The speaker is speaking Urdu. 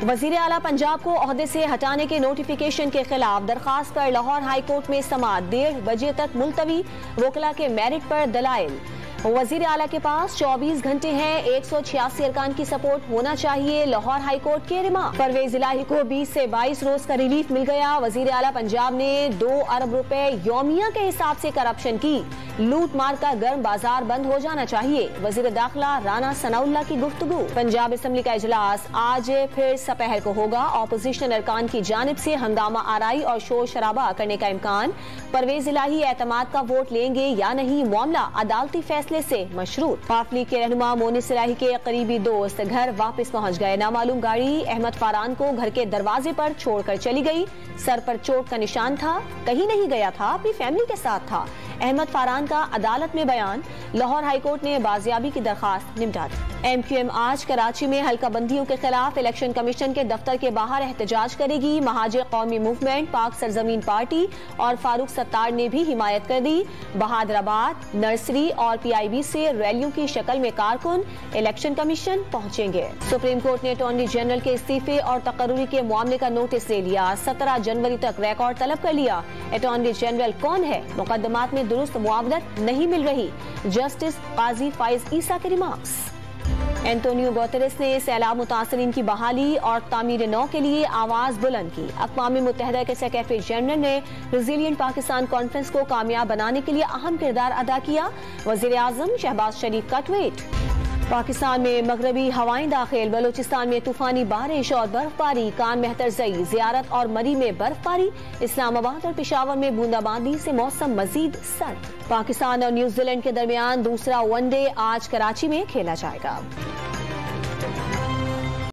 وزیر اعلیٰ پنجاب کو عہدے سے ہٹانے کے نوٹیفیکیشن کے خلاف درخواست پر لاہور ہائی کورٹ میں سماعت 1:30 بجے تک ملتوی، وکلاء کے میرٹ پر دلائل۔ وزیر اعلیٰ کے پاس 24 گھنٹے ہیں، 186 ارکان کی سپورٹ ہونا چاہیے، لاہور ہائی کورٹ کے ریمارک۔ پرویز الہی کو 20 سے 22 روز کا ریلیف مل گیا۔ وزیر اعلیٰ پنجاب نے 2 ارب روپے یومیہ کے حساب سے کرپشن کی، لوٹ مار کا گرم بازار بند ہو جانا چاہیے، وزیر داخلہ رانا ثناء اللہ کی گفتگو۔ پنجاب اسمبلی کا اجلاس آج پھر سپہر کو ہوگا، اپوزیشن ارکان کی جانب سے ہنگامہ آرائی اور شور شرابہ کرنے کا امکان۔ پرویز الہی اعتماد کا ووٹ لیں گے یا نہیں، معاملہ عدالتی فیصلے سے مشروط۔ پاک لیگ کے رہنما مونس الہی کے قریبی دوست گھر واپس پہنچ گئے، نامعلوم گاڑی احمد فاران کو گھر کے دروازے پر چھوڑ کر چلی گئی، سر پر چوٹ کا نشان تھا، کہیں نہیں گیا تھا، اپنی فیملی کے ساتھ تھا۔ احمد فاران کا عدالت میں بیان، لاہور ہائی کورٹ نے بازیابی کی درخواست نمٹا دی۔ ایم کیو ایم آج کراچی میں حلقہ بندیوں کے خلاف الیکشن کمیشن کے دفتر کے باہر احتجاج کرے گی۔ مہاجر قومی موومنٹ، پاک سرزمین پارٹی اور فاروق ستار نے بھی حمایت کر دی۔ بہادر آباد، نرسری اور پی آئی بی سے ریلیوں کی شکل میں کارکن الیکشن کمیشن پہنچیں گے۔ سپریم کورٹ نے اٹارنی جنرل کے استعفے اور تقرری کے معاملے کا نوٹس لے لیا، 17 جنوری تک ریکارڈ طلب کر لیا۔ اٹارنی جنرل کون ہے؟ مقدمات میں درست معاونت نہیں مل رہی، جسٹس قاضی فائز عیسیٰ کے ریمارکس۔ اینٹونیو گوتریس نے سیلاب متاثرین کی بحالی اور تعمیر نو کے لیے آواز بلند کی۔ اقوام متحدہ کے سیکریٹری جنرل نے ریزیلینٹ پاکستان کانفرنس کو کامیاب بنانے کے لیے اہم کردار ادا کیا۔ وزیر اعظم شہباز شریف کا ٹویٹ۔ پاکستان میں مغربی ہوائیں داخل، بلوچستان میں طوفانی بارش اور برف باری، کان مہتر زئی، زیارت اور مری میں برف باری، اسلام آباد اور پشاور میں بوندا باندی سے موسم مزید سرد۔ پاکستان اور نیوزی لینڈ کے درمیان دوسرا ون ڈے آج کراچی میں کھیلا جائے گا۔